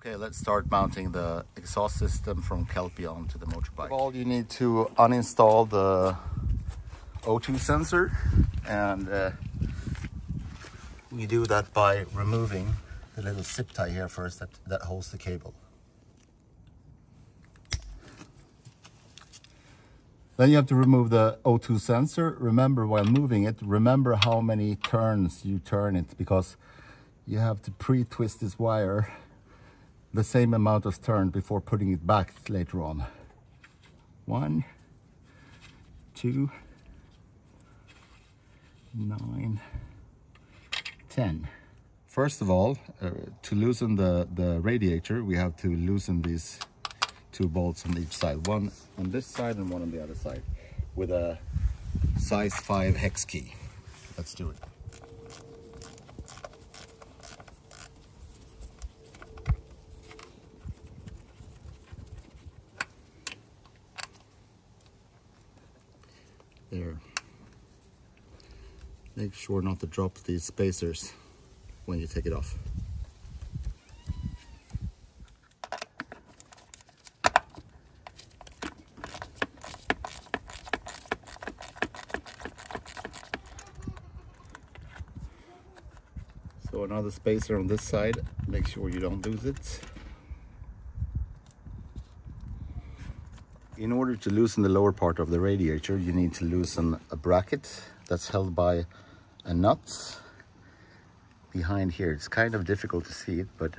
Okay, let's start mounting the exhaust system from Kelpi onto the motorbike. First of all, you need to uninstall the O2 sensor, and we do that by removing the little zip tie here first that holds the cable. Then you have to remove the O2 sensor. Remember, while moving it, remember how many turns you turn it, because you have to pre-twist this wire the same amount of turn before putting it back later on. 1, 2, 9, 10. First of all, to loosen the radiator, we have to loosen these 2 bolts on each side. One on this side and one on the other side with a size 5 hex key. Let's do it. There. Make sure not to drop these spacers when you take it off. So another spacer on this side, make sure you don't lose it. In order to loosen the lower part of the radiator, you need to loosen a bracket that's held by a nut behind here. It's kind of difficult to see it, but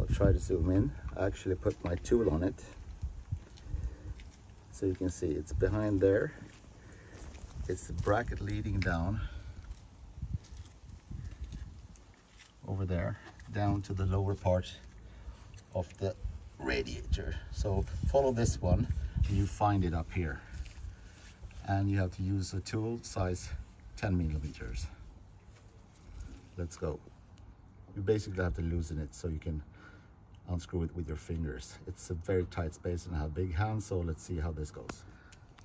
I'll try to zoom in. I actually put my tool on it, so you can see it's behind there. It's the bracket leading down over there, down to the lower part of the radiator. So follow this one, and you find it up here. And you have to use a tool size 10 millimeters. Let's go. You basically have to loosen it so you can unscrew it with your fingers. It's a very tight space and I have big hands, so let's see how this goes.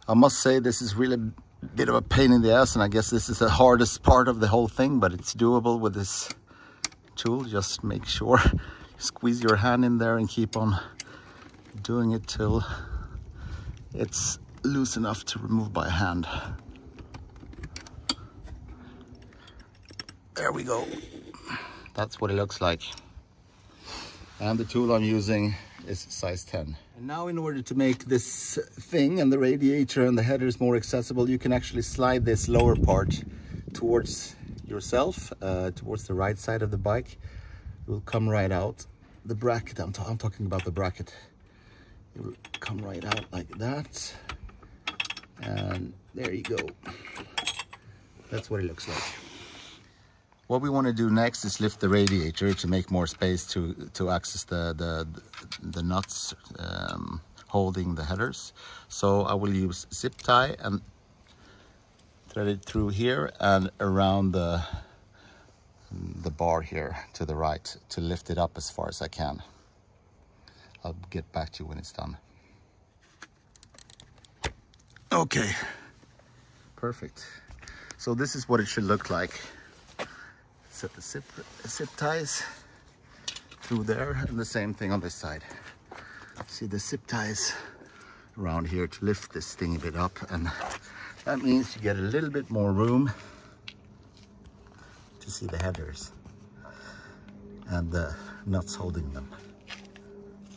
I must say this is really a bit of a pain in the ass, and I guess this is the hardest part of the whole thing, but it's doable with this tool. Just make sure you squeeze your hand in there and keep on doing it till it's loose enough to remove by hand. There we go. That's what it looks like. And the tool I'm using is size 10. And now, in order to make this thing and the radiator and the headers more accessible, you can actually slide this lower part towards yourself, towards the right side of the bike. It will come right out. The bracket, I'm talking about the bracket. It will come right out like that. And there you go. That's what it looks like. What we want to do next is lift the radiator to make more space to access the nuts holding the headers. So I will use zip tie and thread it through here and around the bar here to the right to lift it up as far as I can. I'll get back to you when it's done. Okay, perfect. So this is what it should look like. Set the zip ties through there, and the same thing on this side. See the zip ties around here to lift this thing a bit up, and that means you get a little bit more room to see the headers and the nuts holding them.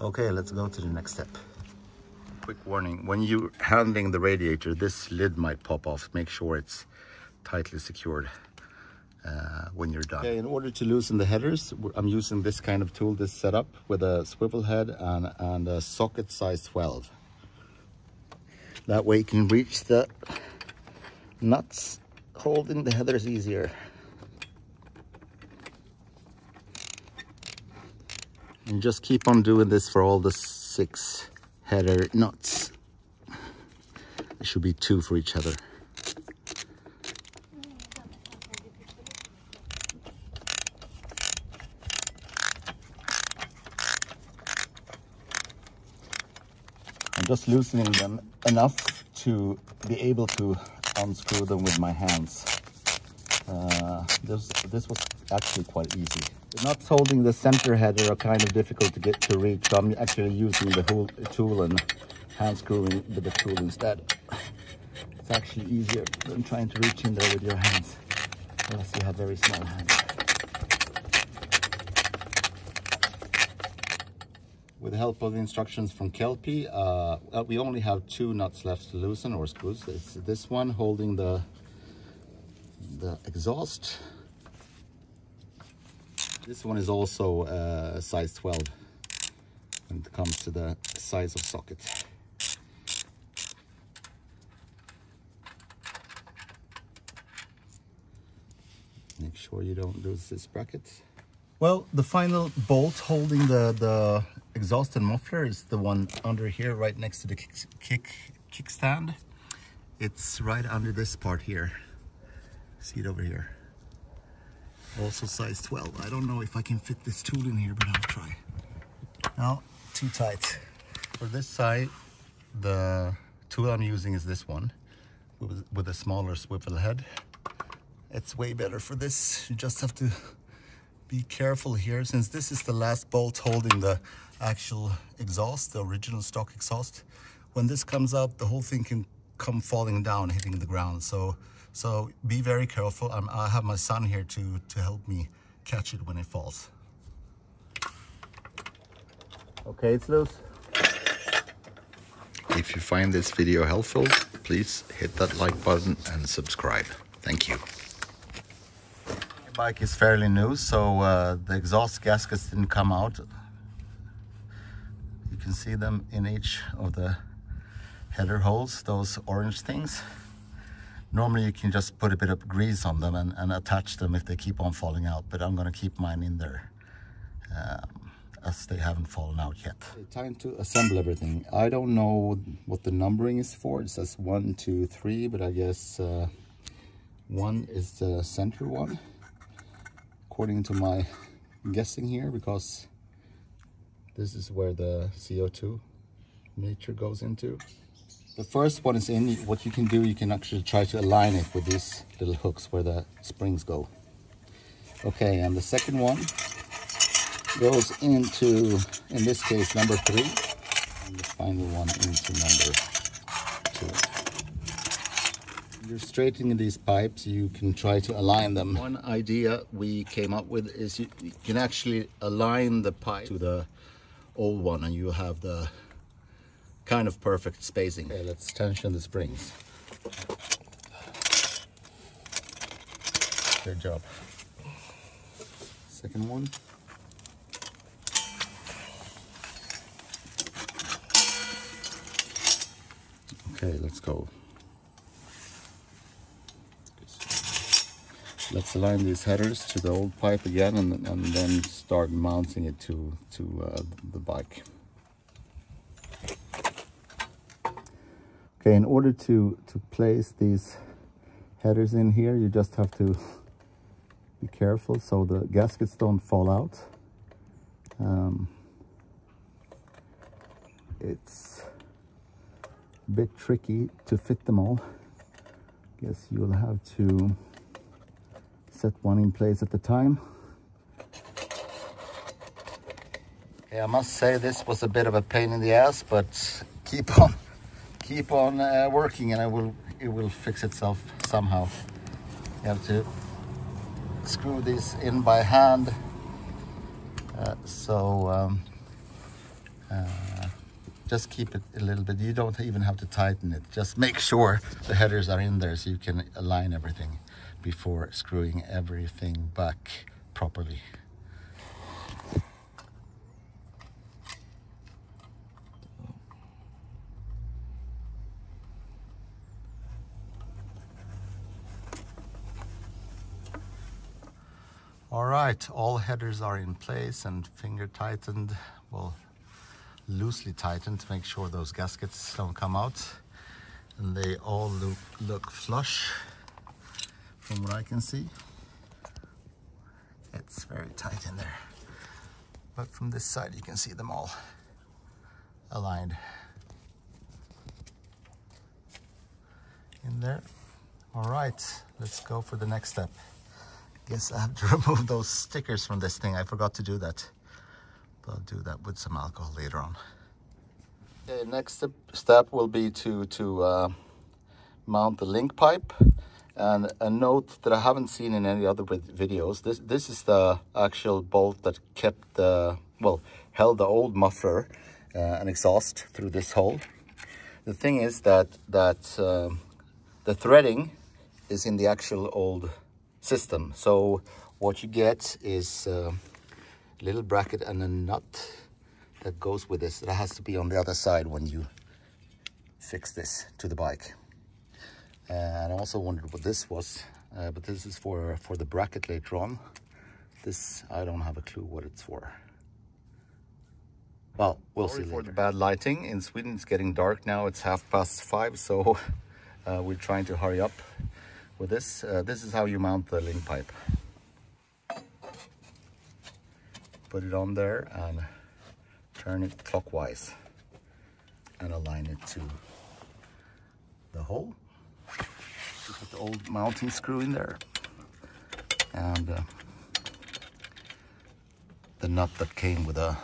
Okay, let's go to the next step. Quick warning, when you're handling the radiator, this lid might pop off. Make sure it's tightly secured when you're done. Okay, in order to loosen the headers, I'm using this kind of tool, this setup with a swivel head and a socket size 12. That way you can reach the nuts holding the headers easier. And just keep on doing this for all the 6 header nuts. There should be 2 for each header. I'm just loosening them enough to be able to unscrew them with my hands. this was actually quite easy. The nuts holding the center header are kind of difficult to get to reach, so I'm actually using the whole tool and hand screwing with the tool instead. It's actually easier than trying to reach in there with your hands, unless you have very small hands. With the help of the instructions from Kelpi, we only have 2 nuts left to loosen, or screws. It's this one holding the exhaust. This one is also size 12 when it comes to the size of socket. Make sure you don't lose this bracket. Well, the final bolt holding the exhaust and muffler is the one under here, right next to the kickstand. It's right under this part here. See it over here. Also size 12. I don't know if I can fit this tool in here, but I'll try. No, too tight. For this side, the tool I'm using is this one with a smaller swivel head. It's way better for this. You just have to be careful here, since this is the last bolt holding the actual exhaust, the original stock exhaust. When this comes out, the whole thing can come falling down, hitting the ground. So be very careful. I have my son here to help me catch it when it falls. Okay, it's loose. If you find this video helpful, please hit that like button and subscribe. Thank you. The bike is fairly new, so the exhaust gaskets didn't come out. You can see them in each of the header holes, those orange things. Normally you can just put a bit of grease on them and attach them if they keep on falling out, but I'm going to keep mine in there as they haven't fallen out yet. Time to assemble everything. I don't know what the numbering is for. It says 1, 2, 3, but I guess 1 is the center one, according to my guessing here, because this is where the CO2 meter goes into. The first one is in. What you can do, you can actually try to align it with these little hooks where the springs go. Okay, and the second one goes into, in this case, number 3, and the final one into number 2. When you're straightening these pipes, you can try to align them. One idea we came up with is you can actually align the pipe to the old one, and you have the kind of perfect spacing. Okay, let's tension the springs. Good job. Second one. Okay, let's go. Let's align these headers to the old pipe again, and then start mounting it to the bike. Okay, in order to place these headers in here, you just have to be careful so the gaskets don't fall out. It's a bit tricky to fit them all. Guess you'll have to set one in place at a time. Okay, I must say this was a bit of a pain in the ass, but keep on working, and it will fix itself somehow. You have to screw these in by hand, just keep it a little bit. You don't even have to tighten it. Just make sure the headers are in there so you can align everything before screwing everything back properly. All right, all headers are in place and finger tightened, well, loosely tightened to make sure those gaskets don't come out. And they all look flush from what I can see. It's very tight in there. But from this side you can see them all aligned in there. All right, let's go for the next step. Guess I have to remove those stickers from this thing. I forgot to do that. But I'll do that with some alcohol later on. Okay, next step will be to mount the link pipe. And a note that I haven't seen in any other videos, this is the actual bolt that kept the, well, held the old muffler and exhaust through this hole. The thing is that the threading is in the actual old system. So what you get is a little bracket and a nut that goes with this. That has to be on the other side when you fix this to the bike. And I also wondered what this was, but this is for the bracket later on. This, I don't have a clue what it's for. Well, we'll see later. For the bad lighting. In Sweden it's getting dark now, it's 5:30, so we're trying to hurry up with this. This is how you mount the link pipe. Put it on there and turn it clockwise and align it to the hole. Put the old mounting screw in there and the nut that came with a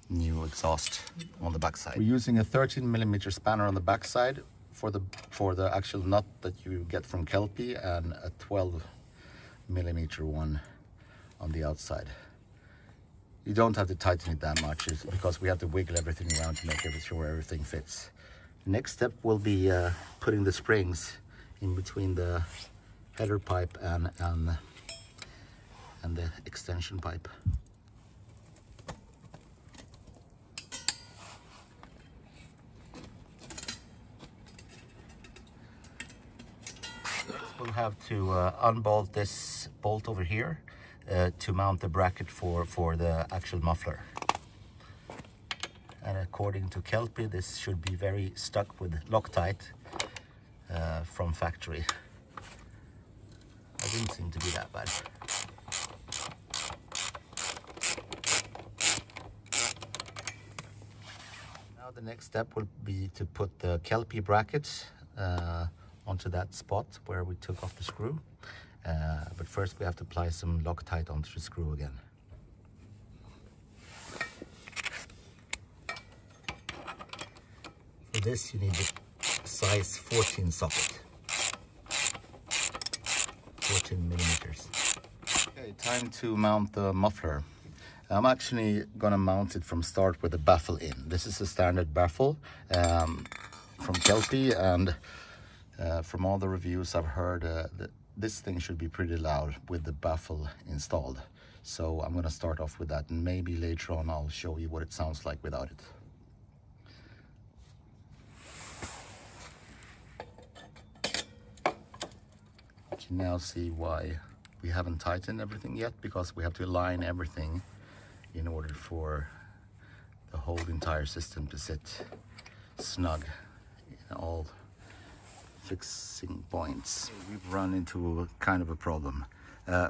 new exhaust on the backside. We're using a 13mm spanner on the backside for the actual nut that you get from Kelpi, and a 12mm one on the outside. You don't have to tighten it that much because we have to wiggle everything around to make sure everything fits. Next step will be putting the springs in between the header pipe and the extension pipe. We'll have to unbolt this bolt over here to mount the bracket for the actual muffler. And according to Kelpi, this should be very stuck with Loctite from factory. It didn't seem to be that bad. Now the next step will be to put the Kelpi bracket onto that spot where we took off the screw. But first we have to apply some Loctite onto the screw again. For this you need a size 14 socket. 14mm. Okay, time to mount the muffler. I'm actually gonna mount it from start with the baffle in. This is a standard baffle from Kelpi, and from all the reviews I've heard, that this thing should be pretty loud with the baffle installed. So I'm gonna start off with that, and maybe later on I'll show you what it sounds like without it. You now see why we haven't tightened everything yet, because we have to align everything in order for the whole entire system to sit snug in all fixing points. We've run into kind of a problem.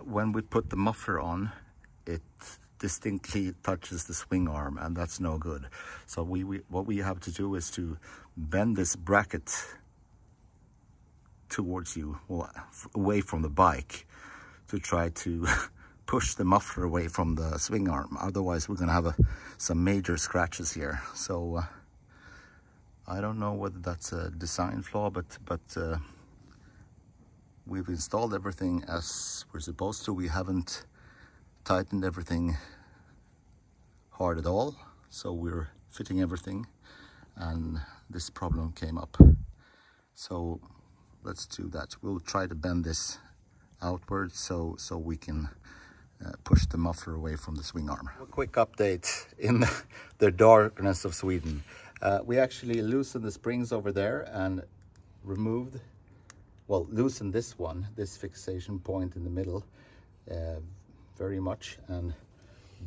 When we put the muffler on, it distinctly touches the swing arm, and that's no good. So what we have to do is to bend this bracket towards you, well, away from the bike, to try to push the muffler away from the swing arm. Otherwise we're gonna have some major scratches here. So I don't know whether that's a design flaw, but we've installed everything as we're supposed to. We haven't tightened everything hard at all, so we're fitting everything, and this problem came up. So let's do that. We'll try to bend this outwards so we can push the muffler away from the swing arm. A quick update in the darkness of Sweden. We actually loosened the springs over there and removed, well, loosened this one, this fixation point in the middle very much, and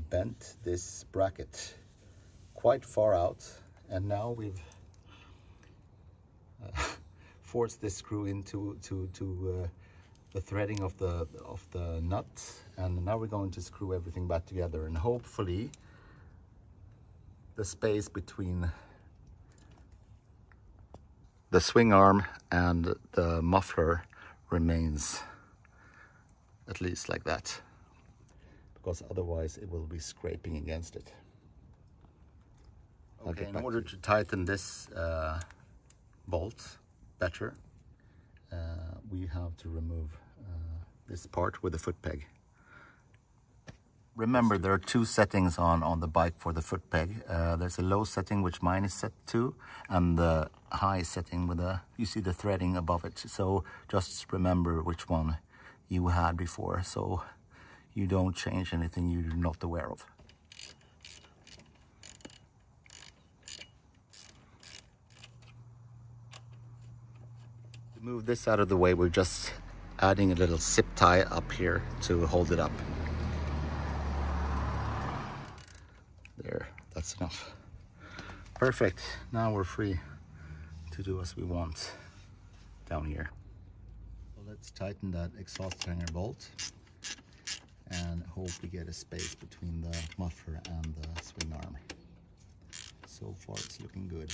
bent this bracket quite far out. And now we've forced this screw into the threading of the nut, and now we're going to screw everything back together, and hopefully the space between the swing arm and the muffler remains at least like that, because otherwise it will be scraping against it. Okay, in order to tighten this bolt better, we have to remove this part with the foot peg. Remember, there are two settings on the bike for the foot peg. There's a low setting, which mine is set to, and the high setting with you see the threading above it. So just remember which one you had before, so you don't change anything you're not aware of. To move this out of the way, we're just adding a little zip tie up here to hold it up. There, that's enough. Perfect. Now we're free to do as we want down here. So let's tighten that exhaust hanger bolt and hope we get a space between the muffler and the swing arm. So far it's looking good.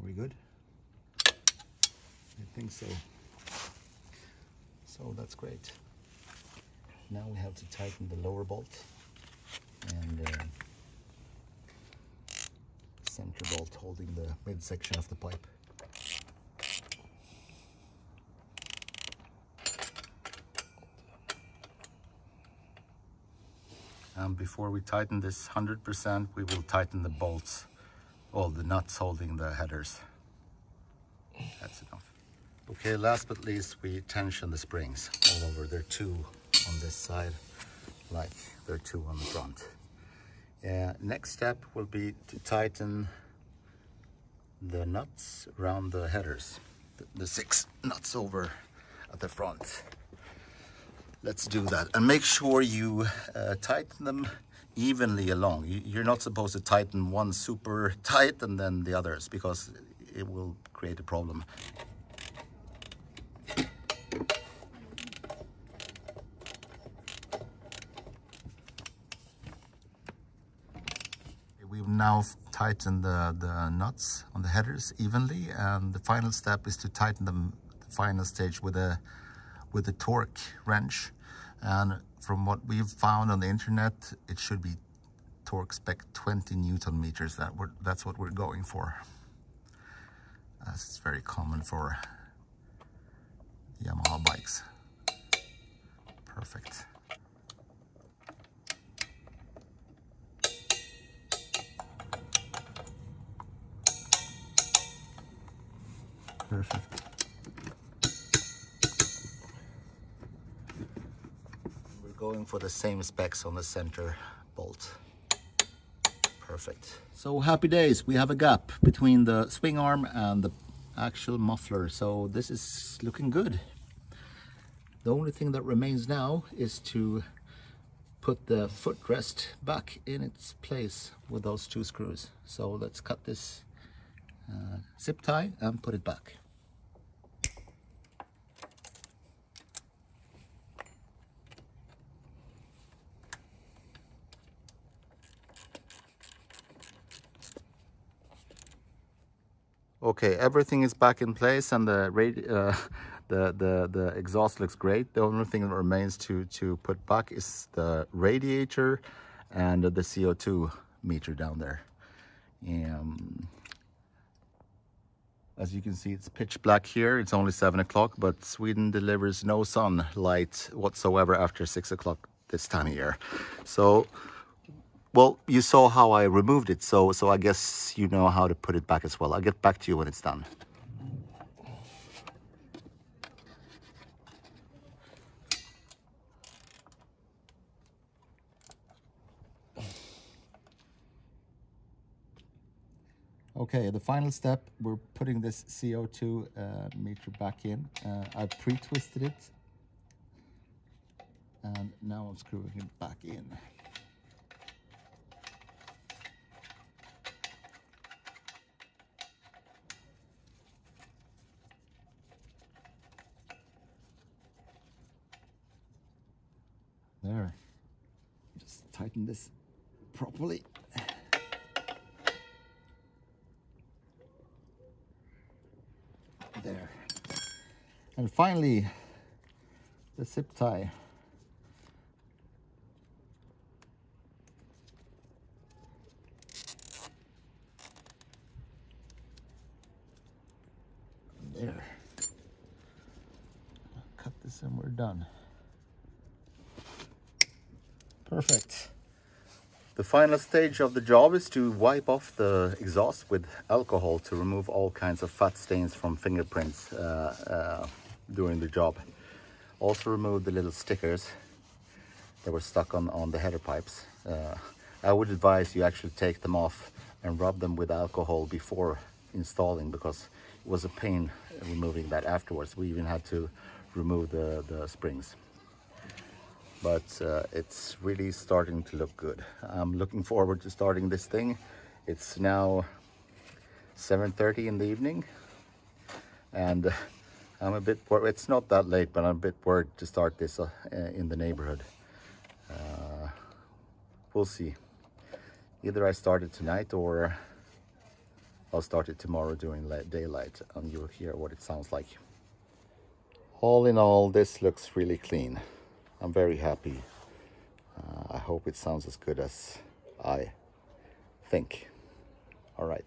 Are we good? I think so. So that's great. Now we have to tighten the lower bolt and center bolt holding the midsection of the pipe. And before we tighten this 100%, we will tighten the bolts, all the nuts holding the headers. That's enough. Okay, last but least, we tension the springs all over. There are two on this side, like there are two on the front. Next step will be to tighten the nuts around the headers, the 6 nuts over at the front. Let's do that, and make sure you tighten them evenly along. You're not supposed to tighten one super tight and then the others, because it will create a problem. We've now tightened the nuts on the headers evenly, and the final step is to tighten them, the final stage, with a torque wrench. And from what we've found on the internet, it should be torque spec 20 Newton meters. That's what we're going for. It's very common for Yamaha bikes. Perfect. Perfect. We're going for the same specs on the center bolt. Perfect. So happy days, we have a gap between the swing arm and the actual muffler, so this is looking good. The only thing that remains now is to put the footrest back in its place with those 2 screws. So let's cut this zip tie and put it back. Okay, everything is back in place, and the exhaust looks great. The only thing that remains to put back is the radiator and the CO2 meter down there. As you can see, it's pitch black here. It's only 7 o'clock, but Sweden delivers no sunlight whatsoever after 6 o'clock this time of year. So, well, you saw how I removed it, so I guess you know how to put it back as well. I'll get back to you when it's done. Okay, the final step, we're putting this CO2 meter back in. I've pre-twisted it, and now I'm screwing it back in. There. Just tighten this properly. There. And finally, the zip tie. There. Cut this and we're done. Perfect. The final stage of the job is to wipe off the exhaust with alcohol to remove all kinds of fat stains from fingerprints during the job. Also remove the little stickers that were stuck on the header pipes. I would advise you actually take them off and rub them with alcohol before installing, because it was a pain removing that afterwards. We even had to remove the springs. But it's really starting to look good. I'm looking forward to starting this thing. It's now 7:30 in the evening, and I'm a bit worried. It's not that late, but I'm a bit worried to start this in the neighborhood. We'll see. Either I start it tonight or I'll start it tomorrow during daylight, and you'll hear what it sounds like. All in all, this looks really clean. I'm very happy. I hope it sounds as good as I think. All right.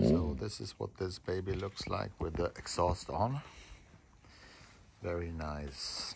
So this is what this baby looks like with the exhaust on. Very nice.